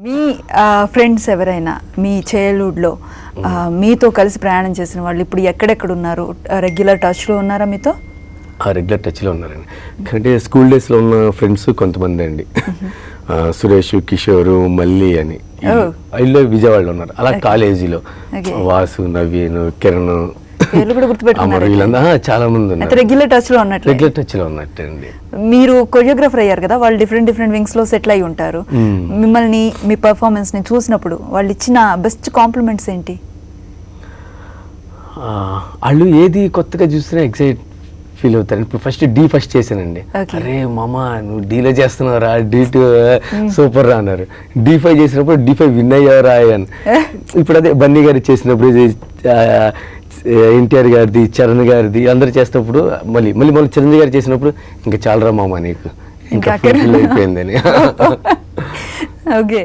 మీ friends ఎవరైనా మీ చైల్డ్హుడ్లో మీతో కలిసి ప్రయాణం చేసిన వాళ్ళు ఇప్పుడు ఎక్కడెక్కడ ఉన్నారు? రెగ్యులర్ టచ్లో ఉన్నారా మీతో? రెగ్యులర్ టచ్లో ఉన్నారండి. అంటే స్కూల్ డేస్లో ఉన్న ఫ్రెండ్స్ కొంతమంది అండి. సురేష్, కిషోర్, మల్లి అని వీళ్ళు విజయవాడలో ఉన్నారు. అలా కాలేజీలో వాసు, నవీన్, కిరణ్, వీళ్ళందరూ చాలా మంది ఉన్నారు. రెగ్యులర్ టచ్లో ఉన్నట్టు. రెగ్యులర్ టచ్లో ఉన్నట్టండి. మీరు కొరియోగ్రాఫర్ అయ్యారు కదా, వాళ్ళు డిఫరెంట్ వింగ్స్ లో సెటిల్ అయి ఉంటారు. మిమ్మల్ని మీ పర్ఫార్మెన్స్ ని చూసినప్పుడు వాళ్ళు ఇచ్చిన బెస్ట్ కాంప్లిమెంట్స్ ఏంటి? వాళ్ళు ఏది కొత్తగా చూసినా ఎక్సైట్ ఫీల్ అవుతారు. ఇప్పుడు ఫస్ట్ చేశానండి. అరే మామ నువ్వు డీలో చేస్తున్నావురా, D2 సూపర్ రా అన్నారు. D5 చేసినప్పుడు D5 విన్ అయ్యారా అని. ఇప్పుడు అదే బన్నీ గారు చేసినప్పుడు, ఎన్టీఆర్ గారిది, చరణ్ గారిది అందరు చేసినప్పుడు మళ్ళీ చిరంజీవి గారు చేసినప్పుడు ఇంకా చాలరా మామ నీకు ఇంకా ఫుల్ఫిల్ అయిపోయిందని. ఓకే.